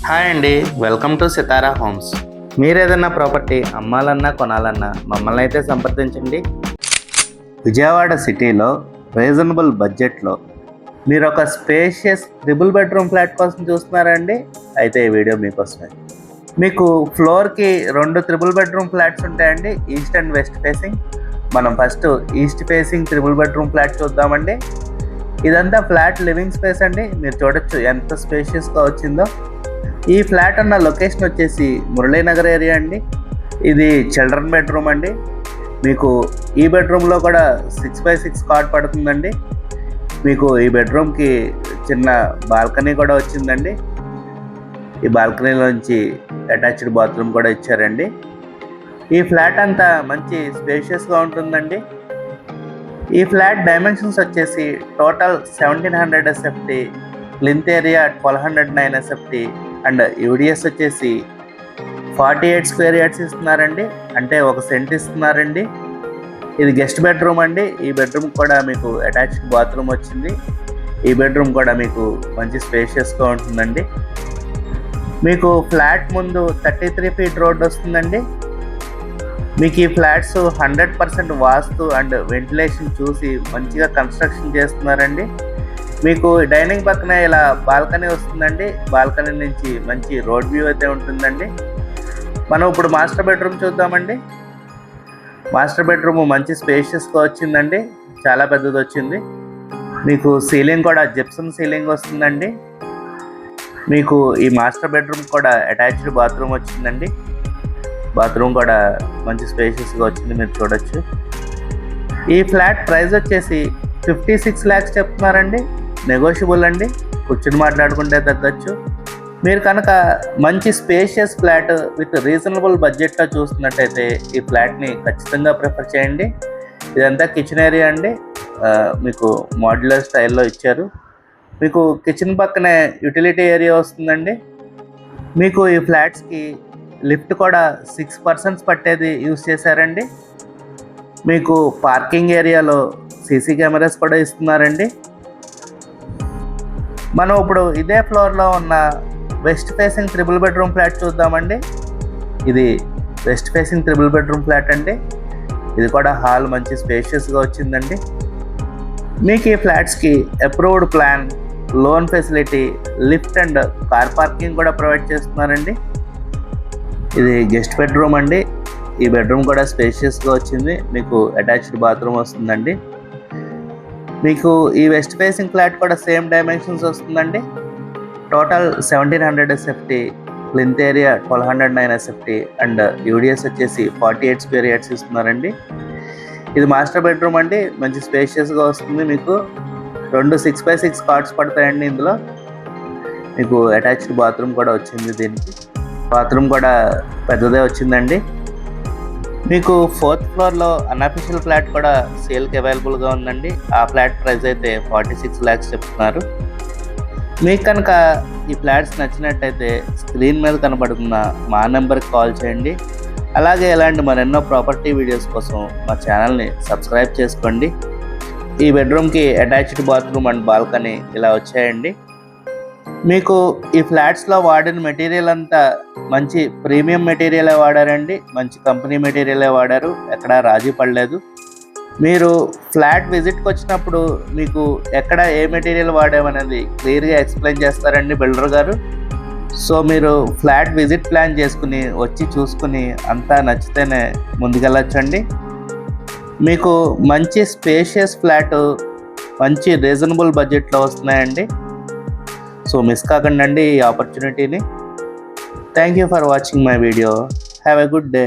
Hi అండి, welcome to Sitara homes. మీరు ఏదైనా ప్రాపర్టీ అమ్మాలన్నా కొనాలన్నా మమ్మల్ని అయితే సంప్రదించండి. విజయవాడ సిటీలో రీజనబుల్ బడ్జెట్లో మీరు ఒక స్పేషియస్ ట్రిపుల్ బెడ్రూమ్ ఫ్లాట్ కోసం చూస్తున్నారండి? అయితే ఈ వీడియో మీకోసమే. మీకు ఫ్లోర్కి 2 ట్రిపుల్ బెడ్రూమ్ ఫ్లాట్స్ ఉంటాయండి, ఈస్ట్ అండ్ వెస్ట్ ఫేసింగ్. మనం first east facing triple bedroom flat చూద్దామండి. ఇదంతా ఫ్లాట్ లివింగ్ స్పేస్ అండి. మీరు చూడొచ్చు ఎంత స్పేషియస్గా వచ్చిందో. ఈ ఫ్లాట్ ఉన్న లొకేషన్ వచ్చేసి మురళీనగర్ ఏరియా అండి. ఇది చిల్డ్రన్ బెడ్రూమ్ అండి. మీకు ఈ బెడ్రూమ్లో కూడా 6x6 కాట్ పడుతుందండి. మీకు ఈ బెడ్రూమ్కి చిన్న బాల్కనీ కూడా వచ్చిందండి. ఈ బాల్కనీలోంచి అటాచ్డ్ బాత్రూమ్ కూడా ఇచ్చారండి. ఈ ఫ్లాట్ అంతా మంచి స్పేషియస్గా ఉంటుందండి. ఈ ఫ్లాట్ డైమెన్షన్స్ వచ్చేసి total 1700 SFT, plinth area 1209 SFT and UDS వచ్చేసి 48 స్క్వేర్ యార్డ్స్ ఇస్తున్నారండి, అంటే 1 సెంట్ ఇస్తున్నారండి. ఇది గెస్ట్ బెడ్రూమ్ అండి. ఈ బెడ్రూమ్ కూడా మీకు అటాచ్డ్ బాత్రూమ్ వచ్చింది. ఈ బెడ్రూమ్ కూడా మీకు మంచి స్పేషియస్గా ఉంటుందండి. మీకు ఫ్లాట్ ముందు 33 ఫీట్ రోడ్ వస్తుందండి. మీకు ఈ ఫ్లాట్స్ 100% వాస్తు అండ్ వెంటిలేషన్ చూసి మంచిగా కన్స్ట్రక్షన్ చేస్తున్నారండి. మీకు డైనింగ్ పక్కన ఇలా బాల్కనీ వస్తుందండి. బాల్కనీ నుంచి మంచి రోడ్ వ్యూ అయితే ఉంటుందండి. మనం ఇప్పుడు మాస్టర్ బెడ్రూమ్ చూద్దామండి. మాస్టర్ బెడ్రూమ్ మంచి స్పేషియస్గా వచ్చిందండి, చాలా పెద్దది వచ్చింది. మీకు సీలింగ్ కూడా జిప్సమ్ సీలింగ్ వస్తుందండి. మీకు ఈ మాస్టర్ బెడ్రూమ్ కూడా అటాచ్డ్ బాత్రూమ్ వచ్చిందండి. బాత్రూమ్ కూడా మంచి స్పేషియస్గా వచ్చింది, మీరు చూడొచ్చు. ఈ ఫ్లాట్ ప్రైస్ వచ్చేసి 56 lakhs చెప్తున్నారండి. నెగోషియబుల్ అండి, కూర్చుని మాట్లాడుకుంటే తగ్గచ్చు. మీరు కనుక మంచి స్పేషియస్ ఫ్లాట్ విత్ రీజనబుల్ బడ్జెట్లో చూస్తున్నట్టయితే ఈ ఫ్లాట్ని ఖచ్చితంగా ప్రిఫర్ చేయండి. ఇదంతా కిచెన్ ఏరియా అండి. మీకు మోడ్యులర్ స్టైల్లో ఇచ్చారు. మీకు కిచెన్ పక్కనే యూటిలిటీ ఏరియా వస్తుందండి. మీకు ఈ ఫ్లాట్స్కి లిఫ్ట్ కూడా 6 persons పట్టేది యూజ్ చేశారండి. మీకు పార్కింగ్ ఏరియాలో సీసీ కెమెరాస్ కూడా ఇస్తున్నారండి. మనం ఇప్పుడు ఇదే ఫ్లోర్లో ఉన్న west facing triple bedroom flat చూద్దామండి. ఇది west facing triple bedroom flat అండి. ఇది కూడా హాల్ మంచి స్పేషియస్గా వచ్చిందండి. మీకు ఈ ఫ్లాట్స్కి approved plan, loan facility, lift and car parking కూడా ప్రొవైడ్ చేస్తున్నారండి. ఇది గెస్ట్ బెడ్రూమ్ అండి. ఈ బెడ్రూమ్ కూడా స్పేషియస్గా వచ్చింది. మీకు అటాచ్డ్ బాత్రూమ్ వస్తుందండి. మీకు ఈ వెస్ట్ ఫేసింగ్ ఫ్లాట్ కూడా సేమ్ డైమెన్షన్స్ వస్తుందండి. Total 1700 SFT, plinth area 1209 SFT and UDS వచ్చేసి 48 స్క్వేర్ యార్డ్స్ ఇస్తున్నారండి. ఇది మాస్టర్ బెడ్రూమ్ అండి, మంచి స్పేషియస్గా వస్తుంది. మీకు 2 6x6 కాట్స్ పడతాయండి. ఇందులో మీకు అటాచ్డ్ బాత్రూమ్ కూడా వచ్చింది. దీనికి బాత్రూమ్ కూడా పెద్దదే వచ్చిందండి. మీకు 4th ఫ్లోర్లో అన్అఫిషియల్ ఫ్లాట్ కూడా సేల్కి అవైలబుల్గా ఉందండి. ఆ ఫ్లాట్ ప్రైస్ అయితే 46 lakhs చెప్తున్నారు. మీకు కనుక ఈ ఫ్లాట్స్ నచ్చినట్టయితే స్క్రీన్ మీద కనబడుతున్న మా నెంబర్కి కాల్ చేయండి. అలాగే ఇలాంటి మరెన్నో ప్రాపర్టీ వీడియోస్ కోసం మా ఛానల్ని సబ్స్క్రైబ్ చేసుకోండి. ఈ బెడ్రూమ్కి అటాచ్డ్ బాత్రూమ్ అండ్ బాల్కనీ ఇలా వచ్చాయండి. మీకు ఈ ఫ్లాట్స్లో వాడిన మెటీరియల్ అంతా మంచి ప్రీమియం మెటీరియలే వాడారండి. మంచి కంపెనీ మెటీరియలే వాడారు, ఎక్కడా రాజీ పడలేదు. మీరు ఫ్లాట్ విజిట్కి వచ్చినప్పుడు మీకు ఎక్కడ ఏ మెటీరియల్ వాడామనేది క్లియర్గా ఎక్స్ప్లెయిన్ చేస్తారండి బిల్డర్ గారు. సో మీరు ఫ్లాట్ విజిట్ ప్లాన్ చేసుకుని వచ్చి చూసుకుని అంతా నచ్చితేనే ముందుకెళ్ళొచ్చండి. మీకు మంచి స్పేషియస్ ఫ్లాట్ మంచి రీజనబుల్ బడ్జెట్లో వస్తున్నాయండి. సో మిస్ కాకండి ఈ ఆపర్చునిటీని. Thank you for watching my video. Have a good day.